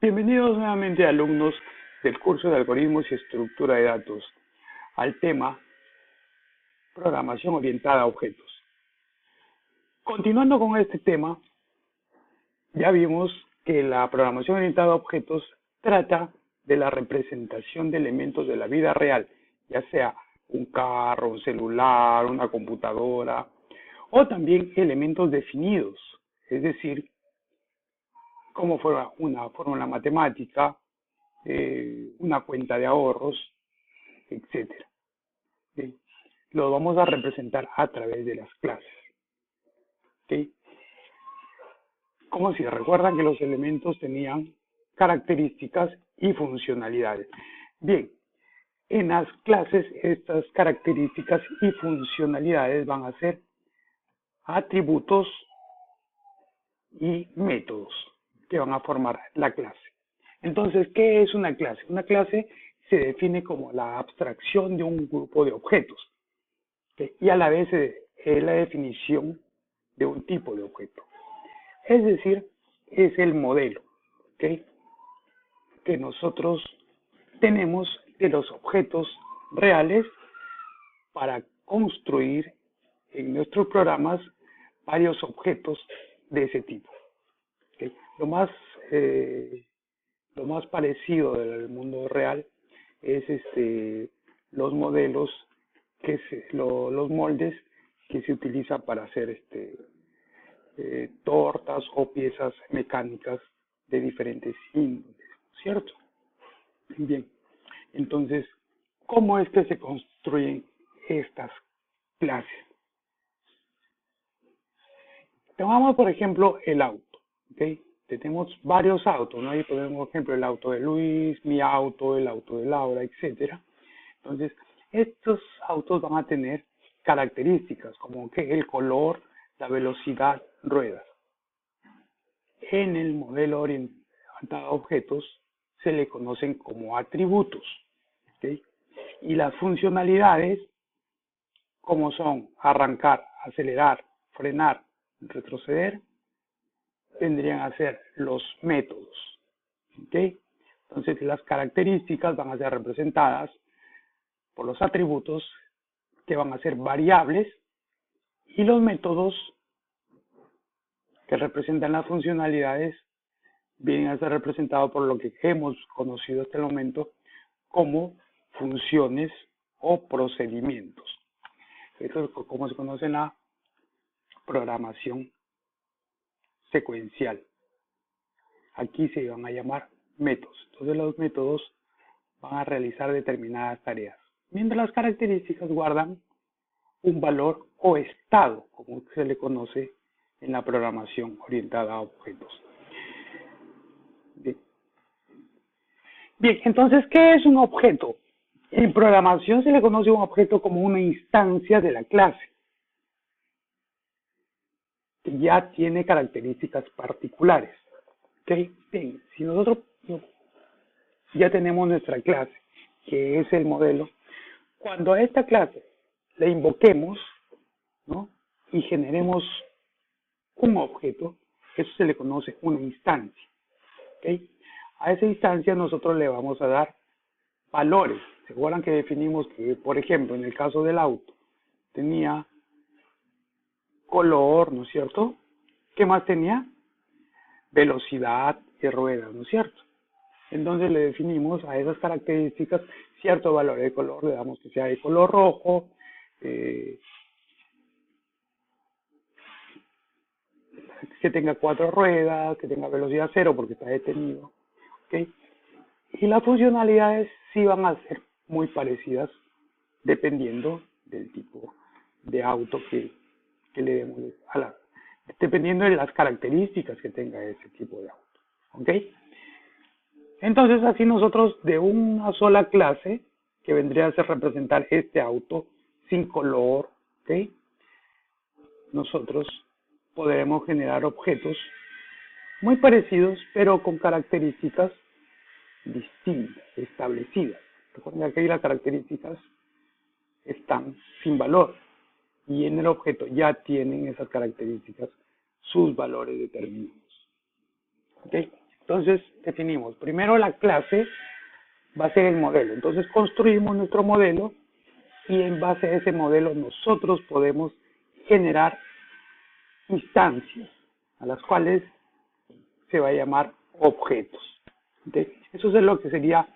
Bienvenidos nuevamente, alumnos del curso de Algoritmos y Estructura de Datos, al tema Programación orientada a objetos. Continuando con este tema, ya vimos que la programación orientada a objetos trata de la representación de elementos de la vida real, ya sea un carro, un celular, una computadora, o también elementos definidos, es decir, como fuera una fórmula matemática, una cuenta de ahorros, etcétera. ¿Okay? Lo vamos a representar a través de las clases. ¿Okay? Como si recuerdan que los elementos tenían características y funcionalidades. Bien, en las clases estas características y funcionalidades van a ser atributos y métodos que van a formar la clase. Entonces, ¿qué es una clase? Una clase se define como la abstracción de un grupo de objetos, ¿okay? Y a la vez es la definición de un tipo de objeto. Es decir, es el modelo, ¿okay?, que nosotros tenemos de los objetos reales para construir en nuestros programas varios objetos de ese tipo. ¿Okay? Lo más parecido del mundo real es los modelos, los moldes que se utilizan para hacer tortas o piezas mecánicas de diferentes índoles, ¿cierto? Bien, entonces, ¿cómo es que se construyen estas clases? Tomamos, por ejemplo, el auto, ¿ok? Tenemos varios autos, ¿no? Ahí ponemos, por ejemplo, el auto de Luis, mi auto, el auto de Laura, etcétera. Entonces, estos autos van a tener características como que el color, la velocidad, ruedas. En el modelo orientado a objetos se le conocen como atributos, ¿okay? Y las funcionalidades, como son arrancar, acelerar, frenar, retroceder, vendrían a ser los métodos, ¿okay? Entonces las características van a ser representadas por los atributos, que van a ser variables, y los métodos, que representan las funcionalidades, vienen a ser representados por lo que hemos conocido hasta el momento como funciones o procedimientos. Esto es como se conoce en la programación secuencial. Aquí se van a llamar métodos. Entonces los métodos van a realizar determinadas tareas, mientras las características guardan un valor o estado, como se le conoce en la programación orientada a objetos. Bien, entonces, ¿qué es un objeto? En programación se le conoce a un objeto como una instancia de la clase, que ya tiene características particulares. ¿Okay? Bien, si nosotros ya tenemos nuestra clase, que es el modelo, cuando a esta clase le invoquemos, ¿no?, y generemos un objeto, eso se le conoce una instancia. ¿Okay? A esa instancia nosotros le vamos a dar valores. ¿Se acuerdan que definimos que, por ejemplo, en el caso del auto, tenía color, ¿no es cierto? ¿Qué más tenía? Velocidad y ruedas, ¿no es cierto? Entonces le definimos a esas características cierto valor de color, le damos que sea de color rojo, que tenga 4 ruedas, que tenga velocidad 0 porque está detenido, ¿okay? Y las funcionalidades sí van a ser muy parecidas dependiendo del tipo de auto que le demos dependiendo de las características que tenga ese tipo de auto, ¿ok? Entonces así nosotros de una sola clase, que vendría a ser representar este auto sin color, ¿ok?, nosotros podremos generar objetos muy parecidos, pero con características distintas, establecidas. Recuerden que aquí las características están sin valor y en el objeto ya tienen esas características sus valores determinados. ¿Okay? Entonces definimos, primero la clase va a ser el modelo. Entonces construimos nuestro modelo y en base a ese modelo nosotros podemos generar instancias a las cuales se va a llamar objetos. ¿Okay? Eso es lo que sería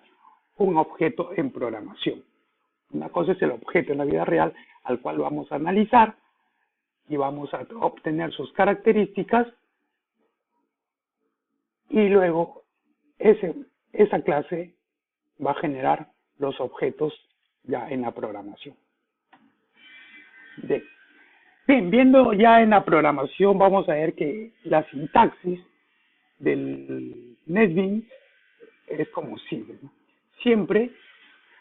un objeto en programación. Una cosa es el objeto en la vida real al cual vamos a analizar y vamos a obtener sus características y luego esa clase va a generar los objetos ya en la programación. Bien, viendo ya en la programación vamos a ver que la sintaxis del NetBeans es como sigue, ¿no? Siempre,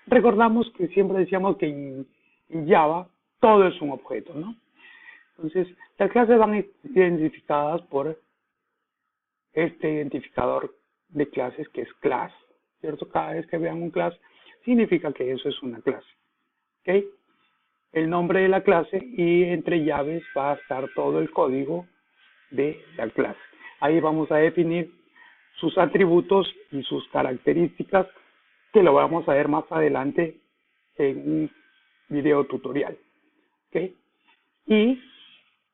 recordamos que siempre decíamos que en Java todo es un objeto, ¿no? Entonces, las clases van identificadas por este identificador de clases que es class, ¿cierto? Cada vez que vean un class, significa que eso es una clase, ¿ok? El nombre de la clase y entre llaves va a estar todo el código de la clase. Ahí vamos a definir sus atributos y sus características, que lo vamos a ver más adelante en un video tutorial, ¿ok? Y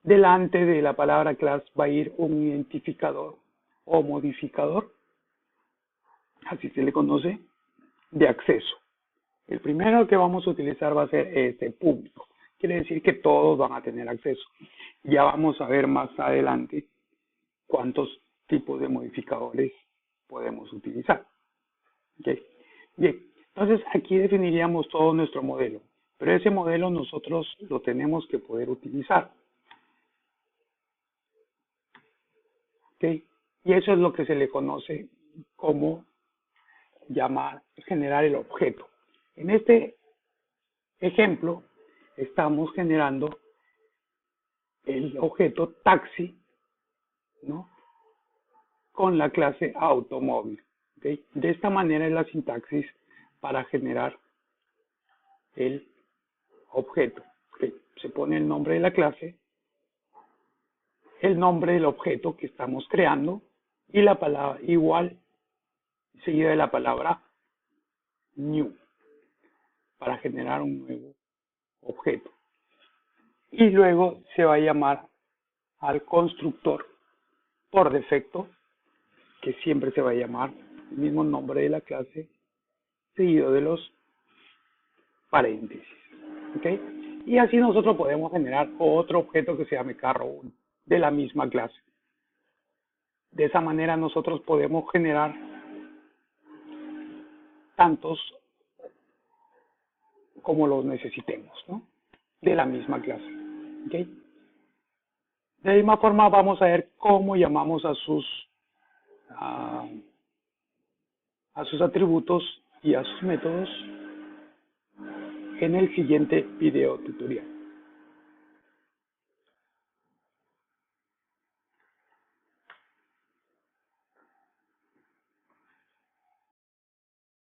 delante de la palabra class va a ir un identificador o modificador, así se le conoce, de acceso. El primero que vamos a utilizar va a ser este público. Quiere decir que todos van a tener acceso. Ya vamos a ver más adelante cuántos tipos de modificadores podemos utilizar. ¿Okay? Bien, entonces aquí definiríamos todo nuestro modelo. Pero ese modelo nosotros lo tenemos que poder utilizar. ¿Okay? Y eso es lo que se le conoce como generar el objeto. En este ejemplo, estamos generando el objeto taxi, ¿no? Con la clase automóvil. ¿Okay? De esta manera es la sintaxis para generar el objeto. ¿Okay? Se pone el nombre de la clase, el nombre del objeto que estamos creando y la palabra igual seguida de la palabra new para generar un nuevo objeto. Y luego se va a llamar al constructor por defecto, que siempre se va a llamar el mismo nombre de la clase seguido de los paréntesis. ¿Okay? Y así nosotros podemos generar otro objeto que se llame carro 1 de la misma clase. De esa manera nosotros podemos generar tantos como los necesitemos, ¿no? De la misma clase. ¿Okay? De la misma forma vamos a ver cómo llamamos a sus atributos y a sus métodos en el siguiente video tutorial.